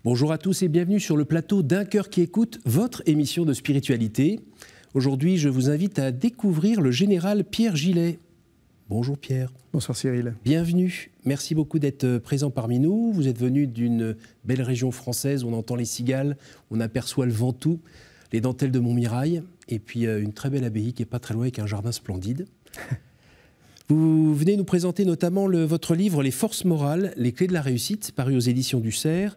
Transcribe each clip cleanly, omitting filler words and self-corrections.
Bonjour à tous et bienvenue sur le plateau d'Un cœur qui écoute, votre émission de spiritualité. Aujourd'hui, je vous invite à découvrir le général Pierre Gillet. Bonjour Pierre. Bonsoir Cyril. Bienvenue. Merci beaucoup d'être présent parmi nous. Vous êtes venu d'une belle région française où on entend les cigales, on aperçoit le Ventoux, les dentelles de Montmirail et puis une très belle abbaye qui n'est pas très loin avec un jardin splendide. Vous venez nous présenter notamment votre livre « Les forces morales, les clés de la réussite », paru aux éditions du Cerf.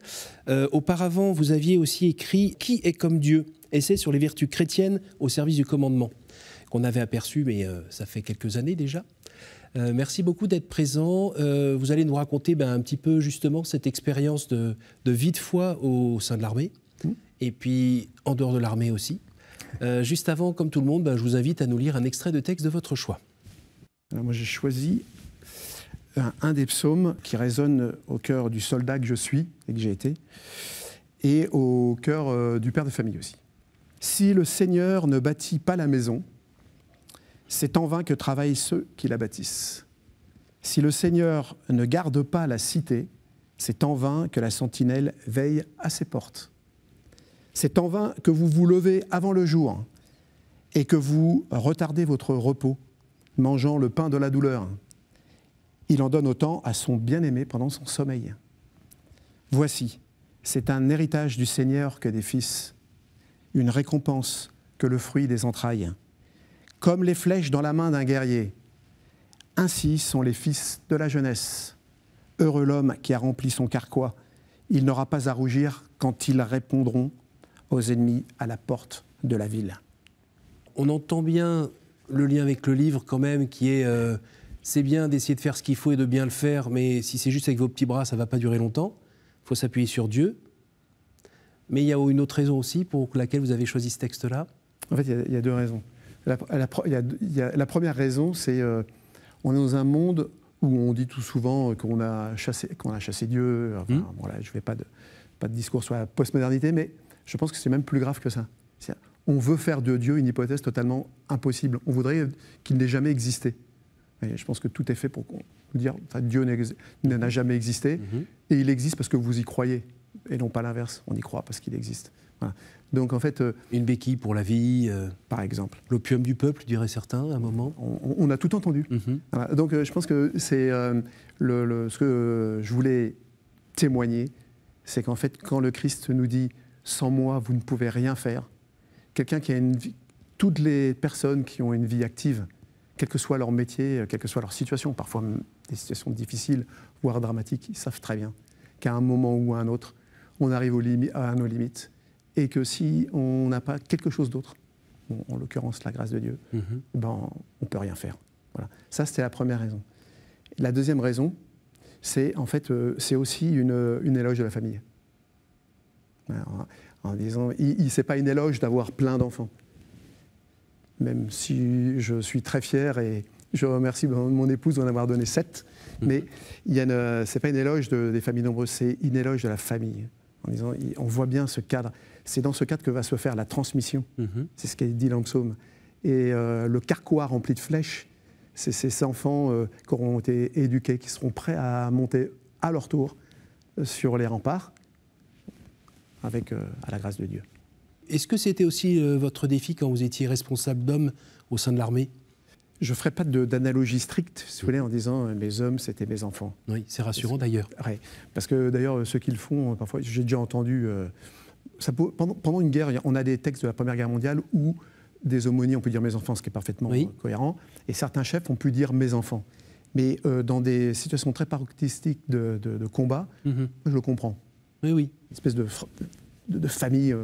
Auparavant, vous aviez aussi écrit « Qui est comme Dieu ?» essai sur les vertus chrétiennes au service du commandement, qu'on avait aperçu, mais ça fait quelques années déjà. Merci beaucoup d'être présent. Vous allez nous raconter un petit peu justement cette expérience de vie de foi au sein de l'armée, et puis en dehors de l'armée aussi. Juste avant, comme tout le monde, je vous invite à nous lire un extrait de texte de votre choix. Alors moi j'ai choisi un des psaumes qui résonne au cœur du soldat que je suis et que j'ai été, et au cœur du père de famille aussi. Si le Seigneur ne bâtit pas la maison, c'est en vain que travaillent ceux qui la bâtissent. Si le Seigneur ne garde pas la cité, c'est en vain que la sentinelle veille à ses portes. C'est en vain que vous vous levez avant le jour et que vous retardez votre repos, mangeant le pain de la douleur. Il en donne autant à son bien-aimé pendant son sommeil. Voici, c'est un héritage du Seigneur que des fils, une récompense que le fruit des entrailles. Comme les flèches dans la main d'un guerrier, ainsi sont les fils de la jeunesse. Heureux l'homme qui a rempli son carquois, il n'aura pas à rougir quand ils répondront aux ennemis à la porte de la ville. On entend bien le lien avec le livre quand même, qui est c'est bien d'essayer de faire ce qu'il faut et de bien le faire, mais si c'est juste avec vos petits bras, ça ne va pas durer longtemps. Il faut s'appuyer sur Dieu. Mais il y a une autre raison aussi pour laquelle vous avez choisi ce texte-là. En fait, il y a deux raisons. La première raison, c'est on est dans un monde où on dit tout souvent qu'on a chassé Dieu. Enfin, voilà, je ne fais pas de discours sur la postmodernité, mais je pense que c'est même plus grave que ça. On veut faire de Dieu une hypothèse totalement impossible. On voudrait qu'il n'ait jamais existé. Et je pense que tout est fait pour dire Dieu n'a jamais existé, et il existe parce que vous y croyez, et non pas l'inverse. On y croit parce qu'il existe. Voilà. Donc en fait, une béquille pour la vie, par exemple. L'opium du peuple, diraient certains, à un moment. On a tout entendu. Voilà. Donc je pense que c'est ce que je voulais témoigner, c'est qu'en fait, quand le Christ nous dit « sans moi, vous ne pouvez rien faire », quelqu'un qui a une vie, toutes les personnes qui ont une vie active, quel que soit leur métier, quelle que soit leur situation, parfois des situations difficiles, voire dramatiques, ils savent très bien qu'à un moment ou à un autre, on arrive à nos limites, et que si on n'a pas quelque chose d'autre, en l'occurrence la grâce de Dieu, on ne peut rien faire. Voilà. Ça, c'était la première raison. La deuxième raison, c'est en fait, c'est aussi une éloge de la famille. Alors, en disant, c'est pas une éloge d'avoir plein d'enfants. Même si je suis très fier et je remercie mon épouse d'en avoir donné 7, mais c'est pas une éloge des familles nombreuses, c'est une éloge de la famille. En disant, on voit bien ce cadre. C'est dans ce cadre que va se faire la transmission. C'est ce qui est dit dans le psaume. Et le carquois rempli de flèches, c'est ces enfants qui auront été éduqués, qui seront prêts à monter à leur tour sur les remparts, avec à la grâce de Dieu. Est-ce que c'était aussi votre défi quand vous étiez responsable d'hommes au sein de l'armée ? Je ne ferai pas d'analogie stricte, si vous voulez, en disant mes hommes, c'était mes enfants. Oui, c'est rassurant d'ailleurs. Ouais, parce que d'ailleurs, ceux qui le font, parfois, j'ai déjà entendu... pendant une guerre, on a des textes de la Première Guerre mondiale où des aumôniers ont pu dire mes enfants, ce qui est parfaitement cohérent, et certains chefs ont pu dire mes enfants. Mais dans des situations très paroxystiques de combat, je le comprends. Oui, oui. Une espèce de famille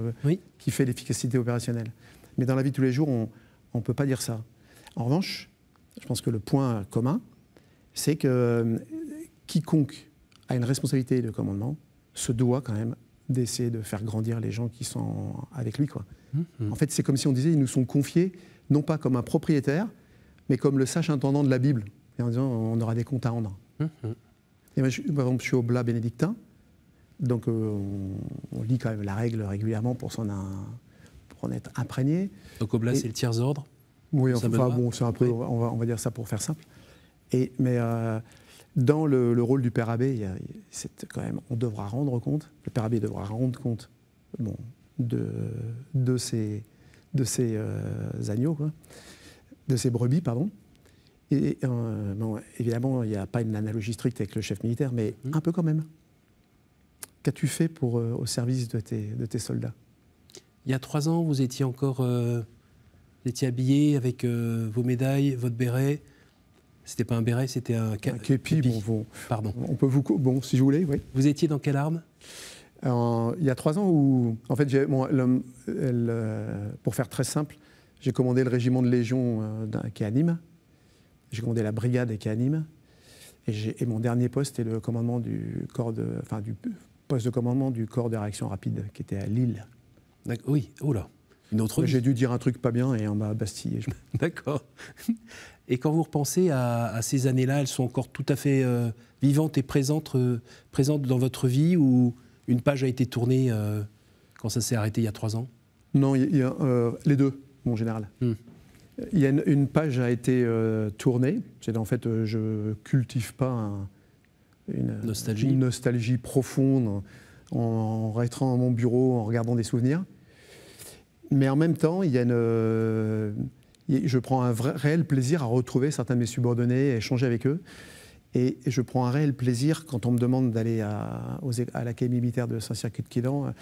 qui fait l'efficacité opérationnelle. Mais dans la vie de tous les jours, on ne peut pas dire ça. En revanche, je pense que le point commun, c'est que quiconque a une responsabilité de commandement se doit quand même d'essayer de faire grandir les gens qui sont avec lui, quoi. En fait, c'est comme si on disait, ils nous sont confiés, non pas comme un propriétaire, mais comme le sage intendant de la Bible, et en disant, on aura des comptes à rendre. Et moi, par exemple, je suis oblat bénédictin, donc on lit quand même la règle régulièrement pour en être imprégné. Donc oblat, c'est le tiers ordre. Oui, enfin bon, c'est un peu, on va dire ça pour faire simple. Mais dans le rôle du père abbé, quand même, on devra rendre compte, le père abbé devra rendre compte de ses agneaux, quoi, de ses brebis, pardon. Et bon, évidemment, il n'y a pas une analogie stricte avec le chef militaire, mais un peu quand même. Qu'as-tu fait au service de tes soldats? Il y a 3 ans, vous étiez encore vous étiez habillé avec vos médailles, votre béret. C'était pas un béret, c'était un képi. Bon, pardon. On peut bon, si je voulais, oui. Vous étiez dans quelle arme? Il y a 3 ans où, en fait, pour faire très simple, j'ai commandé le régiment de Légion qui est à Nîmes. J'ai commandé la brigade qui est à Nîmes. Et mon dernier poste était le commandement du poste de commandement du corps de réaction rapide qui était à Lille. Oui, oh là, une autre vie. J'ai dû dire un truc pas bien et on m'a bastillé. D'accord. Et quand vous repensez à ces années-là, elles sont encore tout à fait vivantes et présentes dans votre vie, ou une page a été tournée quand ça s'est arrêté il y a 3 ans? Non, il y a les deux, en général. Il y a une page a été tournée. En fait, je cultive pas une nostalgie profonde en restant à mon bureau, en regardant des souvenirs. Mais en même temps, je prends un réel plaisir à retrouver certains de mes subordonnés, à échanger avec eux. Et je prends un réel plaisir quand on me demande d'aller à l'Académie militaire de Saint-Cyr-Quillan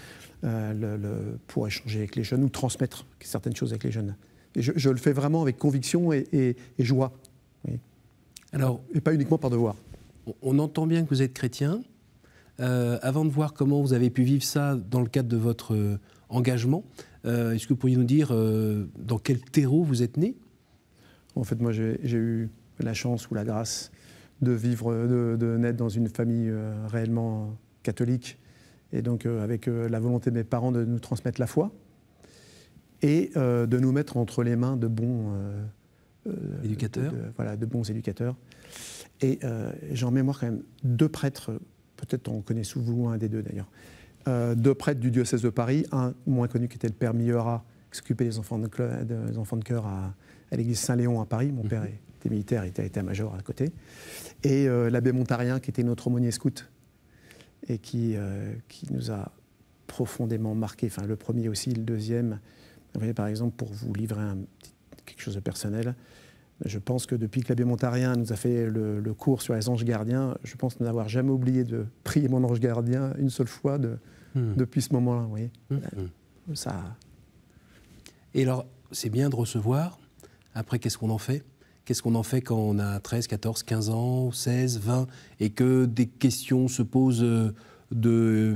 pour échanger avec les jeunes ou transmettre certaines choses avec les jeunes. Et je le fais vraiment avec conviction et joie. Oui. Alors, et pas uniquement par devoir. On entend bien que vous êtes chrétien. Avant de voir comment vous avez pu vivre ça dans le cadre de votre engagement, est-ce que vous pourriez nous dire dans quel terreau vous êtes né? En fait, moi, j'ai eu la chance ou la grâce de naître dans une famille réellement catholique, et donc avec la volonté de mes parents de nous transmettre la foi et de nous mettre entre les mains de bons éducateurs. De bons éducateurs. Et j'ai en mémoire quand même 2 prêtres, peut-être on connaît souvent un des 2 d'ailleurs, 2 prêtres du diocèse de Paris, un moins connu qui était le père Millera, qui s'occupait des enfants de chœur à l'église Saint-Léon à Paris. Mon père était militaire, il était état-major à côté. Et l'abbé Montarien, qui était notre aumônier scout, et qui nous a profondément marqué, enfin le premier aussi, le deuxième. Vous voyez, par exemple, pour vous livrer quelque chose de personnel, je pense que depuis que l'abbé Montarien nous a fait le cours sur les anges gardiens, je pense n'avoir jamais oublié de prier mon ange gardien une seule fois depuis ce moment-là. Vous voyez, ça. Et alors, c'est bien de recevoir. Après, qu'est-ce qu'on en fait? Qu'est-ce qu'on en fait quand on a 13, 14, 15 ans, 16, 20, et que des questions se posent, des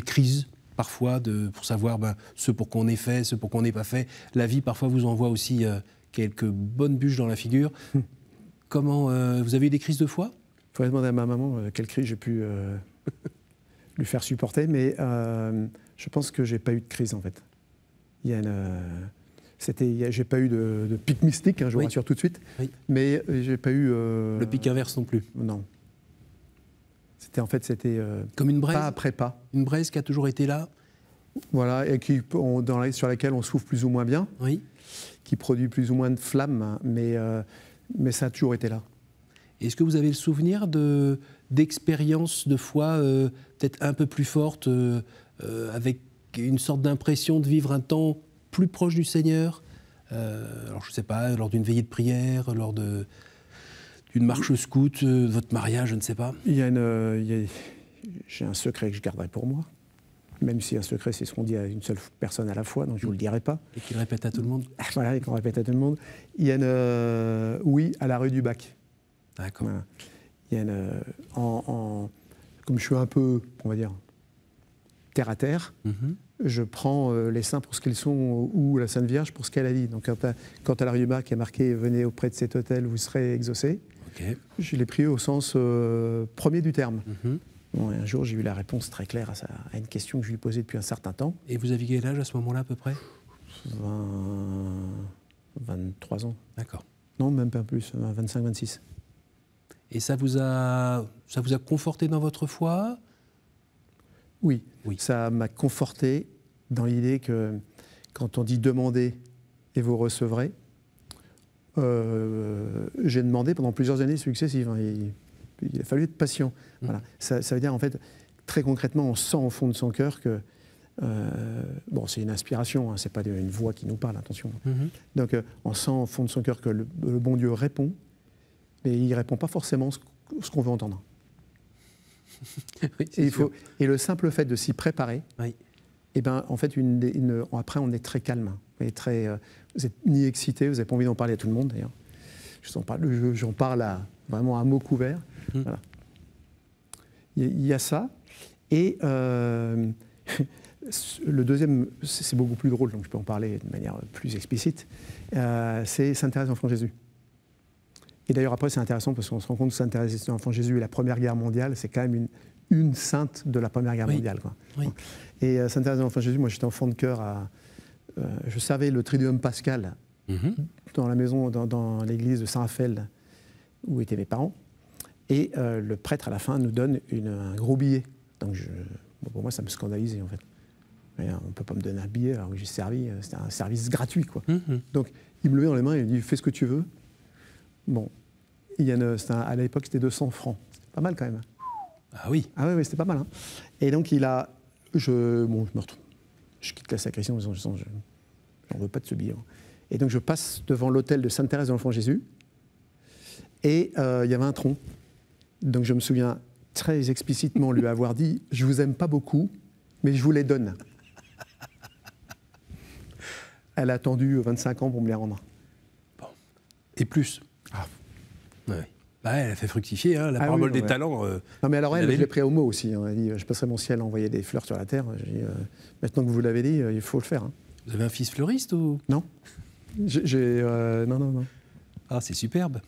crises parfois, pour savoir ce pour qu'on ait fait, ce pour qu'on n'ait pas fait. La vie, parfois, vous envoie aussi quelques bonnes bûches dans la figure. Comment vous avez eu des crises de foi? Il faudrait demander à ma maman quelle crise j'ai pu lui faire supporter, mais je pense que j'ai pas eu de crise en fait. J'ai pas eu de pic mystique, je vous rassure tout de suite, mais j'ai pas eu... Le pic inverse non plus? Non. C'était comme une braise, pas après pas. Une braise qui a toujours été là? Voilà, et sur laquelle on souffle plus ou moins bien, qui produit plus ou moins de flammes, mais ça a toujours été là. Est-ce que vous avez le souvenir d'expériences de foi peut-être un peu plus fortes, avec une sorte d'impression de vivre un temps plus proche du Seigneur, alors je ne sais pas, lors d'une veillée de prière, lors d'une marche scout, votre mariage, je ne sais pas. J'ai un secret que je garderai pour moi, même si un secret c'est ce qu'on dit à une seule personne à la fois, donc je ne vous le dirai pas. Et qu'il répète à tout le monde. Voilà, et qu'on répète à tout le monde. Il y a oui, à la rue du Bac. D'accord. Voilà. Il y a comme je suis un peu, on va dire, terre à terre, je prends les saints pour ce qu'ils sont ou la Sainte Vierge pour ce qu'elle a dit. Donc quand à la rue du Bac il y a marqué « Venez auprès de cet hôtel, vous serez exaucés », je l'ai pris au sens premier du terme. Bon, un jour, j'ai eu la réponse très claire à une question que je lui posais depuis un certain temps. Et vous aviez quel âge à ce moment-là à peu près? 23 ans. D'accord. Non, même pas plus, 25, 26. Et ça vous a conforté dans votre foi? Oui, ça m'a conforté dans l'idée que quand on dit « demandez et vous recevrez », j'ai demandé pendant plusieurs années successives. il a fallu être patient. Voilà. Ça veut dire, en fait, très concrètement, on sent au fond de son cœur que... bon, c'est une inspiration, hein, c'est pas une voix qui nous parle, attention. Donc, on sent au fond de son cœur que le bon Dieu répond, mais il répond pas forcément ce qu'on veut entendre. Oui, et le simple fait de s'y préparer, et ben, en fait, après, on est très calme. Vous n'êtes ni excité, vous n'avez pas envie d'en parler à tout le monde, d'ailleurs. J'en parle vraiment à mots couverts. Voilà. Il y a ça. Et le deuxième, c'est beaucoup plus drôle, donc je peux en parler de manière plus explicite, c'est Sainte Thérèse de l'Enfant Jésus. Et d'ailleurs, après, c'est intéressant parce qu'on se rend compte que Sainte Thérèse de l'Enfant Jésus et la Première Guerre mondiale, c'est quand même une sainte de la Première Guerre mondiale. Quoi. Oui. Et Sainte Thérèse de l'Enfant Jésus, moi j'étais enfant de cœur, je servais le Triduum Pascal dans la maison, dans l'église de Saint-Raphaël, où étaient mes parents. Et le prêtre, à la fin, nous donne un gros billet. Donc, pour moi, ça me scandalisait, en fait. On ne peut pas me donner un billet alors que j'ai servi, c'était un service gratuit, quoi. Donc, il me le met dans les mains et il me dit « Fais ce que tu veux ». Bon, à l'époque, c'était 200 francs. C'était pas mal, quand même. Ah oui. Ah oui, c'était pas mal. Hein. Et donc, je me retrouve. Je quitte la sacristie en disant « J'en veux pas de ce billet. » Et donc, je passe devant l'autel de Sainte Thérèse de l'Enfant Jésus. Et il y avait un tronc. Donc, je me souviens très explicitement lui avoir dit « Je vous aime pas beaucoup, mais je vous les donne. » Elle a attendu 25 ans pour me les rendre. Bon. Et plus. Ah. Ouais. Bah, elle a fait fructifier, hein, la parabole des talents. Non, mais alors elle, je l'ai pris au mot aussi. Hein. Elle a dit « Je passerai mon ciel à envoyer des fleurs sur la terre. » Maintenant que vous l'avez dit, il faut le faire. Hein. Vous avez un fils fleuriste ou... Non. Non. Ah, c'est superbe.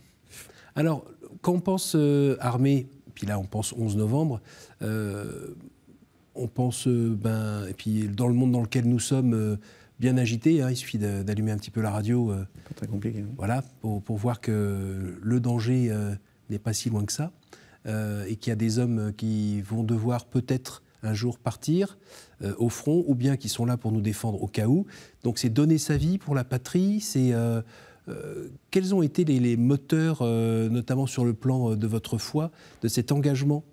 Alors, quand on pense armée, puis là on pense 11 novembre, on pense, et puis dans le monde dans lequel nous sommes, bien agité, hein, il suffit d'allumer un petit peu la radio. Pas très compliqué. Hein. Voilà, pour voir que le danger n'est pas si loin que ça, et qu'il y a des hommes qui vont devoir peut-être un jour partir au front, ou bien qui sont là pour nous défendre au cas où. Donc c'est donner sa vie pour la patrie, c'est... quels ont été les moteurs, notamment sur le plan de votre foi, de cet engagement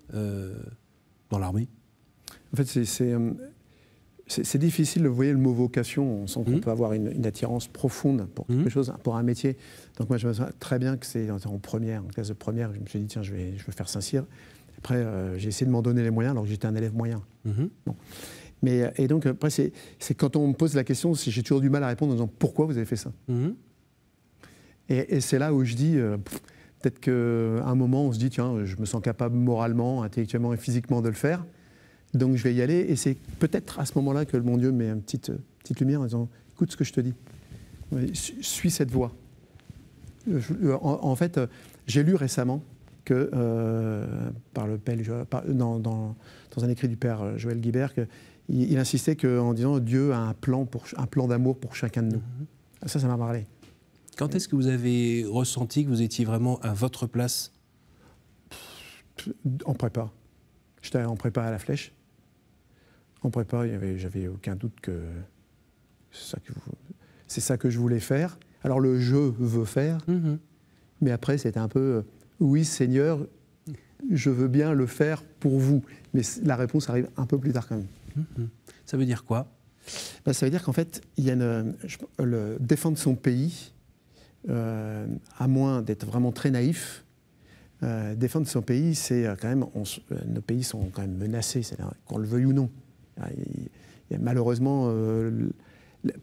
dans l'armée ? En fait, c'est difficile de voir le mot vocation. On sent qu'on peut avoir une attirance profonde pour quelque chose, pour un métier. Donc moi, je me souviens très bien que c'est en classe de première, je me suis dit, tiens, je vais faire Saint-Cyr. Après, j'ai essayé de m'en donner les moyens alors que j'étais un élève moyen. Bon. Et donc, après, c'est quand on me pose la question, j'ai toujours du mal à répondre en disant, pourquoi vous avez fait ça ? Et c'est là où je dis, peut-être qu'à un moment, on se dit, tiens, je me sens capable moralement, intellectuellement et physiquement de le faire, donc je vais y aller. Et c'est peut-être à ce moment-là que le bon Dieu met une petite lumière en disant, écoute ce que je te dis, suis cette voie. En fait, j'ai lu récemment que, dans un écrit du père Joël Guibert, il insistait en disant, Dieu a un plan d'amour pour chacun de nous. Ça m'a parlé. Quand est-ce que vous avez ressenti que vous étiez vraiment à votre place ? En prépa. J'étais en prépa à la Flèche. En prépa, j'avais aucun doute que c'est ça que je voulais faire. Alors le « je veux faire », mais après c'était un peu « oui Seigneur, je veux bien le faire pour vous ». Mais la réponse arrive un peu plus tard quand même. Ça veut dire quoi ? Ça veut dire qu'en fait, il y a défendre son pays, à moins d'être vraiment très naïf, défendre son pays, c'est quand même... nos pays sont quand même menacés, qu'on le veuille ou non. Il y a malheureusement...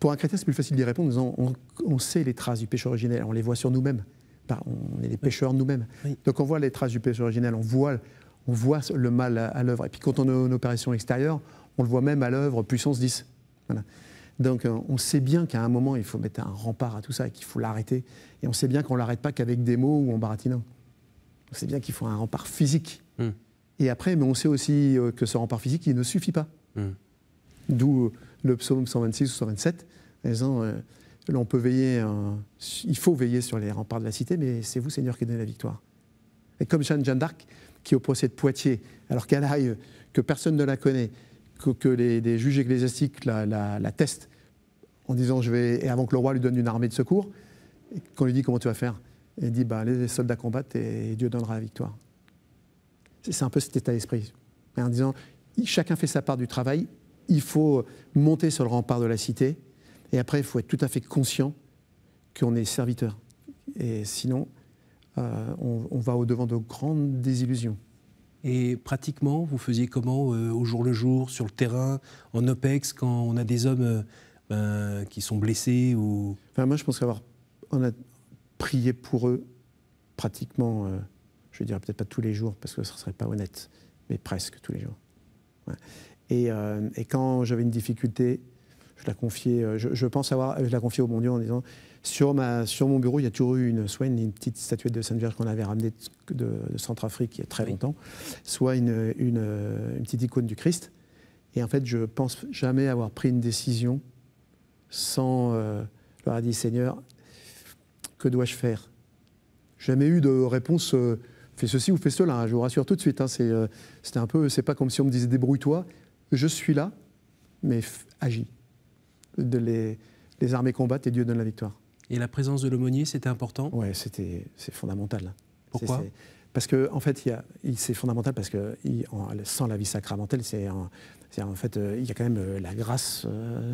pour un chrétien, c'est plus facile d'y répondre en disant on sait les traces du péché originel, on les voit sur nous-mêmes. On est des pécheurs nous-mêmes. Oui. Donc on voit les traces du péché originel, on voit le mal à l'œuvre. Et puis quand on est en opération extérieure, on le voit même à l'œuvre puissance 10. Voilà. Donc on sait bien qu'à un moment, il faut mettre un rempart à tout ça et qu'il faut l'arrêter. Et on sait bien qu'on ne l'arrête pas qu'avec des mots ou en baratinant. On sait bien qu'il faut un rempart physique. Et après, mais on sait aussi que ce rempart physique, il ne suffit pas. D'où le psaume 126 ou 127, en disant on peut veiller, il faut veiller sur les remparts de la cité, mais c'est vous, Seigneur, qui donnez la victoire. Et comme Jeanne d'Arc, qui au procès de Poitiers, alors qu'elle arrive, que personne ne la connaît, que les juges ecclésiastiques la testent en disant et avant que le roi lui donne une armée de secours, et qu'on lui dit comment tu vas faire, elle dit les soldats combattent et Dieu donnera la victoire. C'est un peu cet état d'esprit. En disant, chacun fait sa part du travail, il faut monter sur le rempart de la cité, et après, il faut être tout à fait conscient qu'on est serviteur. Et sinon, on va au-devant de grandes désillusions. Et pratiquement, vous faisiez comment au jour le jour, sur le terrain, en OPEX, quand on a des hommes qui sont blessés ou... Enfin, moi, je pense qu'on a prié pour eux pratiquement, je dirais peut-être pas tous les jours, parce que ce ne serait pas honnête, mais presque tous les jours. Ouais. Et quand j'avais une difficulté, je la confiais, je la confiais au bon Dieu en disant, sur mon bureau, il y a toujours eu soit une petite statuette de Sainte Vierge qu'on avait ramenée de Centrafrique il y a très longtemps, soit une petite icône du Christ. Et en fait, je ne pense jamais avoir pris une décision sans leur avoir dit, Seigneur, que dois-je faire? Jamais eu de réponse, fais ceci ou fais cela, hein, je vous rassure tout de suite. Hein, c'était un peu, c'est pas comme si on me disait débrouille-toi, je suis là, mais agis. Les armées combattent et Dieu donne la victoire. Et la présence de l'aumônier, c'était important? Ouais, c'est fondamental. Pourquoi? Parce que en fait, c'est fondamental parce que sans la vie sacramentelle, en fait, il y a quand même la grâce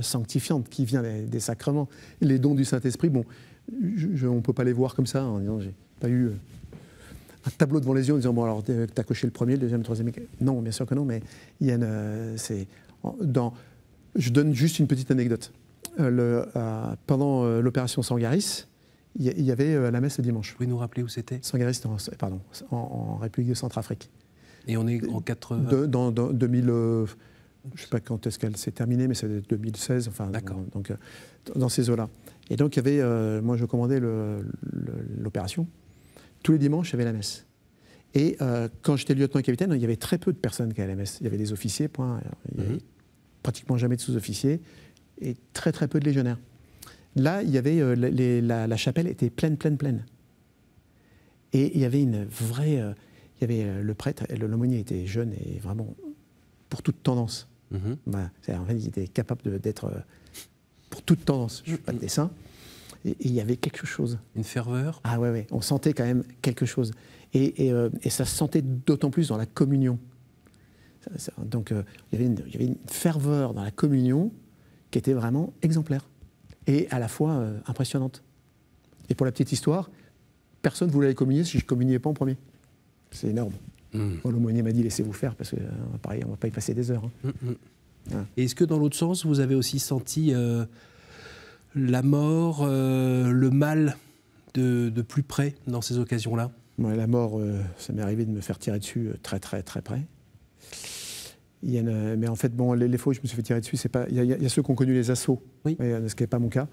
sanctifiante qui vient des sacrements. Les dons du Saint-Esprit, bon, on ne peut pas les voir comme ça en disant j'ai pas eu un tableau devant les yeux en disant bon alors t'as coché le premier, le deuxième, le troisième. Non, bien sûr que non, mais il y a je donne juste une petite anecdote. Pendant l'opération Sangaris, il y avait la messe le dimanche. Vous pouvez nous rappeler où c'était? Sangaris, en République de Centrafrique. Et on est en 80... Dans 2000, je ne sais pas quand est-ce qu'elle s'est terminée, mais c'est 2016, enfin, donc, dans ces eaux-là. Et donc, il y avait, moi je commandais l'opération. Tous les dimanches, il y avait la messe. Et quand j'étais lieutenant-capitaine, il y avait très peu de personnes qui allaient à la messe. Il y avait des officiers, point. Il n'y avait pratiquement jamais de sous-officiers. Et très très peu de légionnaires. Là, il y avait la chapelle était pleine. Et il y avait une vraie... il y avait le prêtre, l'aumônier était jeune et vraiment pour toute tendance. Voilà. En fait, il était capable d'être pour toute tendance. Je ne fais pas de dessin. Et il y avait quelque chose. Une ferveur? Ah ouais, on sentait quand même quelque chose. Et ça se sentait d'autant plus dans la communion. Donc il y avait une ferveur dans la communion qui était vraiment exemplaire et à la fois impressionnante. Et pour la petite histoire, personne ne voulait aller communier si je ne communiais pas en premier. C'est énorme. Bon, l'aumônier m'a dit laissez-vous faire parce que pareil, on ne va pas y passer des heures. Hein. Voilà. Et est-ce que dans l'autre sens, vous avez aussi senti la mort, le mal de plus près dans ces occasions-là? Ouais, la mort, ça m'est arrivé de me faire tirer dessus très près. Mais en fait, bon, les fois où je me suis fait tirer dessus, il y a ceux qui ont connu les assauts, ce qui n'est pas mon cas.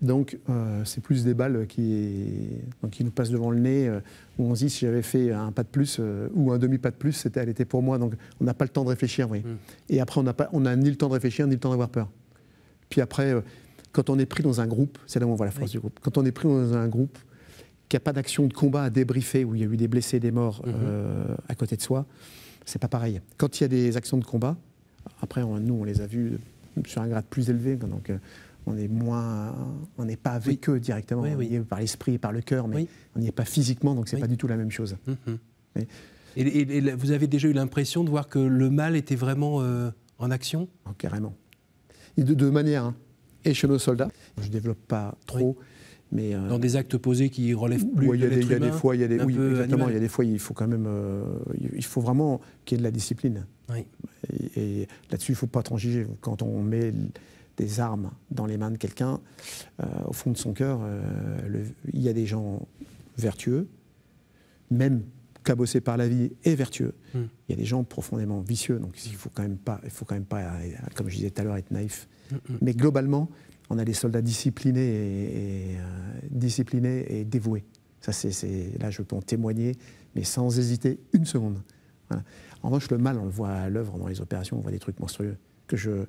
Donc, c'est plus des balles qui nous passent devant le nez, où on se dit si j'avais fait un pas de plus ou un demi-pas de plus, elle était pour moi. Donc, on n'a pas le temps de réfléchir. Oui. Et après, on n'a ni le temps de réfléchir, ni le temps d'avoir peur. Puis après, quand on est pris dans un groupe, c'est là où on voit la force du groupe. Quand on est pris dans un groupe, qu'il n'y a pas d'action de combat à débriefer, où il y a eu des blessés, des morts à côté de soi, c'est pas pareil. Quand il y a des actions de combat, après, nous, on les a vus sur un grade plus élevé, donc on n'est pas avec eux directement, on y est par l'esprit et par le cœur, mais on n'y est pas physiquement, donc c'est pas du tout la même chose. Et vous avez déjà eu l'impression de voir que le mal était vraiment en action? Oh, carrément. Et de deux manières. Et chez nos soldats, je ne développe pas trop. Mais dans des actes posés qui relèvent plus de l'être humain. Il y a des fois, il y a des fois, il faut quand même, il faut vraiment qu'il y ait de la discipline. Et là-dessus, il ne faut pas transiger. Quand on met des armes dans les mains de quelqu'un, au fond de son cœur, il y a des gens vertueux, même cabossés par la vie et vertueux. Il y a des gens profondément vicieux. Donc il ne faut quand même pas, comme je disais tout à l'heure, être naïf. Mais globalement, on a des soldats disciplinés et dévoués. Ça, là, je peux en témoigner, mais sans hésiter une seconde. Voilà. En revanche, le mal, on le voit à l'œuvre dans les opérations, on voit des trucs monstrueux que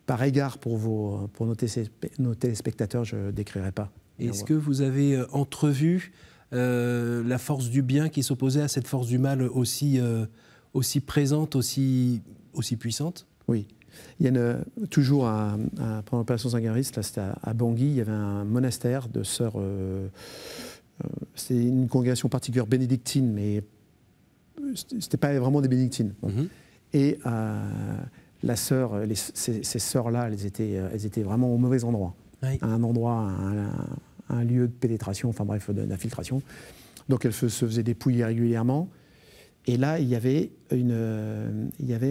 par égard pour nos téléspectateurs, je ne décrirai pas. Est-ce que vous avez entrevu la force du bien qui s'opposait à cette force du mal aussi présente, aussi puissante? Oui. Il y a toujours, pendant l'opération Sangaris, là c'était à Bangui, il y avait un monastère de sœurs. C'est une congrégation particulière bénédictine, mais c'était pas vraiment des bénédictines. Bon. Et la sœur, ces sœurs-là, elles étaient vraiment au mauvais endroit. Oui. À un endroit, un lieu de pénétration, enfin bref, d'infiltration. Donc elles se faisaient dépouiller régulièrement. Et là, il y avait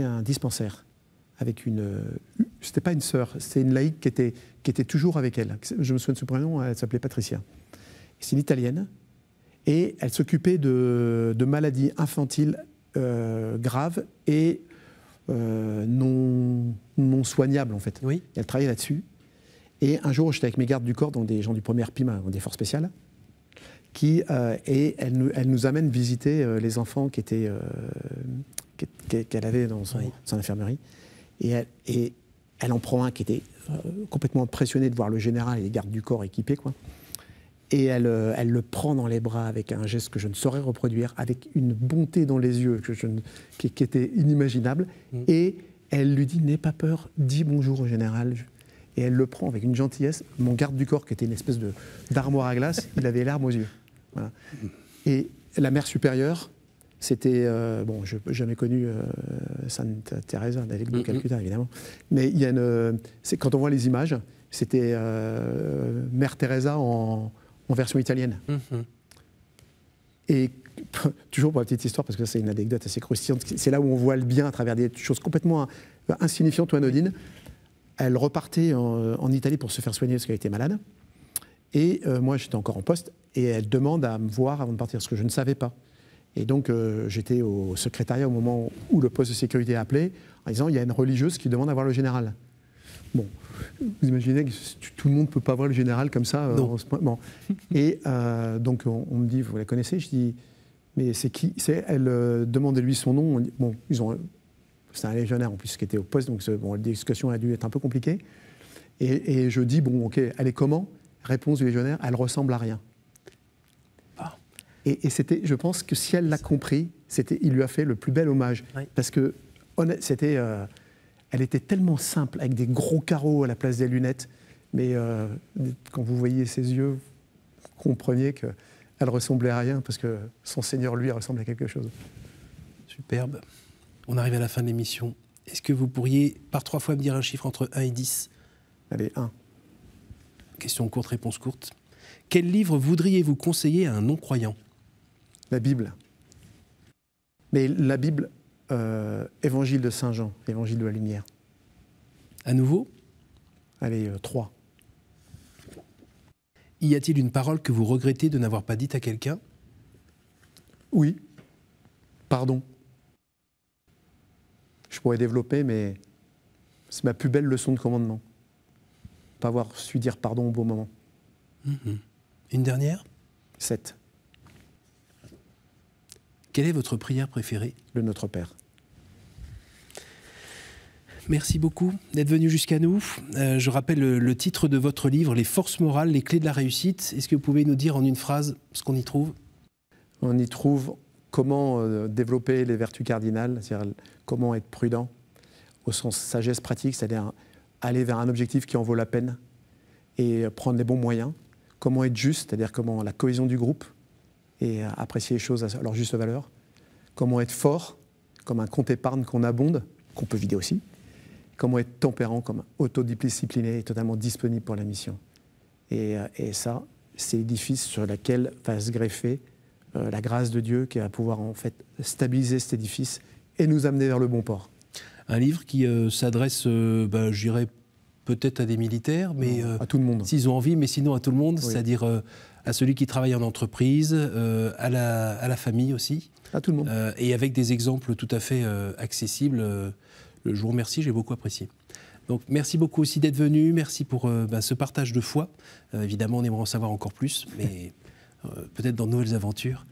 un dispensaire avec c'était pas une sœur, c'était une laïque qui était toujours avec elle. Je me souviens de ce prénom, elle s'appelait Patricia. C'est une Italienne. Et elle s'occupait de maladies infantiles graves et non soignables, en fait. Oui. Elle travaillait là-dessus. Et un jour, j'étais avec mes gardes du corps, donc des gens du 1er PIM, des forces spéciales, et elle nous amène visiter les enfants qu'elle avait dans son infirmerie. Et elle en prend un qui était complètement impressionné de voir le général et les gardes du corps équipés, quoi. Et elle le prend dans les bras avec un geste que je ne saurais reproduire, avec une bonté dans les yeux qui était inimaginable. Et elle lui dit « N'aie pas peur, dis bonjour au général ». Et elle le prend avec une gentillesse. Mon garde du corps, qui était une espèce d'armoire à glace, il avait les larmes aux yeux. Voilà. Et la mère supérieure, c'était... bon, je n'ai jamais connu Sainte Thérèse d'Avila de Calcutta, évidemment. Mais il y a quand on voit les images, c'était Mère Teresa en version italienne. Et toujours pour la petite histoire, parce que c'est une anecdote assez croustillante, c'est là où on voit le bien à travers des choses complètement insignifiantes ou anodines. Elle repartait en Italie pour se faire soigner parce qu'elle était malade. Et moi, j'étais encore en poste. Et elle demande à me voir avant de partir, ce que je ne savais pas. Et donc, j'étais au secrétariat au moment où le poste de sécurité a appelé, en disant, il y a une religieuse qui demande à voir le général. Bon, vous imaginez que tout le monde ne peut pas voir le général comme ça. Bon. Et donc, on me dit, vous la connaissez? Je dis, mais c'est qui? Elle demandait-lui son nom. Bon, c'est un légionnaire en plus qui était au poste, donc la discussion a dû être un peu compliquée. Et je dis, bon, ok, elle est comment? Réponse du légionnaire, elle ressemble à rien. Ah. Et c'était, je pense que si elle l'a compris, il lui a fait le plus bel hommage. Oui. Parce que elle était tellement simple, avec des gros carreaux à la place des lunettes, mais quand vous voyez ses yeux, vous compreniez qu'elle ressemblait à rien, parce que son Seigneur, lui, ressemble à quelque chose. Superbe. On arrive à la fin de l'émission. Est-ce que vous pourriez, par 3 fois, me dire un chiffre entre 1 et 10? Allez, 1. Question courte, réponse courte. Quel livre voudriez-vous conseiller à un non-croyant? La Bible. Mais la Bible, Évangile de Saint Jean, Évangile de la lumière. À nouveau? Allez, 3. Y a-t-il une parole que vous regrettez de n'avoir pas dite à quelqu'un? Oui. Pardon. Je pourrais développer, mais c'est ma plus belle leçon de commandement. Pas avoir su dire pardon au bon moment. Une dernière? 7. Quelle est votre prière préférée? Le Notre Père. Merci beaucoup d'être venu jusqu'à nous. Je rappelle le titre de votre livre, Les forces morales, les clés de la réussite. Est-ce que vous pouvez nous dire en une phrase ce qu'on y trouve? On y trouve comment développer les vertus cardinales, c'est-à-dire comment être prudent, au sens sagesse pratique, c'est-à-dire aller vers un objectif qui en vaut la peine et prendre les bons moyens. Comment être juste, c'est-à-dire comment la cohésion du groupe et apprécier les choses à leur juste valeur. Comment être fort, comme un compte épargne qu'on abonde, qu'on peut vider aussi. Comment être tempérant, comme autodiscipliné et totalement disponible pour la mission. Et ça, c'est l'édifice sur lequel va se greffer la grâce de Dieu qui va pouvoir en fait stabiliser cet édifice et nous amener vers le bon port. Un livre qui s'adresse, je dirais, peut-être à des militaires, mais à tout le monde. S'ils ont envie, mais sinon à tout le monde, oui. C'est-à-dire à celui qui travaille en entreprise, à la famille aussi. À tout le monde. Et avec des exemples tout à fait accessibles. Je vous remercie, j'ai beaucoup apprécié. Donc merci beaucoup aussi d'être venu, merci pour ce partage de foi. Évidemment, on aimerait en savoir encore plus, mais peut-être dans de nouvelles aventures.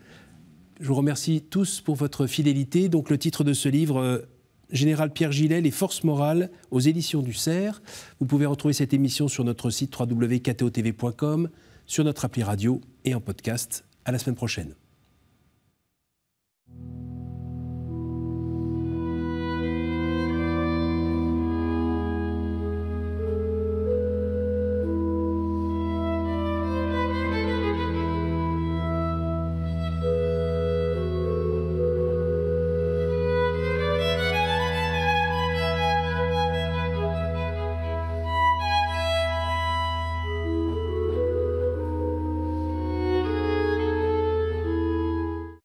Je vous remercie tous pour votre fidélité. Donc le titre de ce livre, Général Pierre Gillet, Les forces morales, aux éditions du Cerf. Vous pouvez retrouver cette émission sur notre site www.ktotv.com, sur notre appli radio et en podcast. À la semaine prochaine.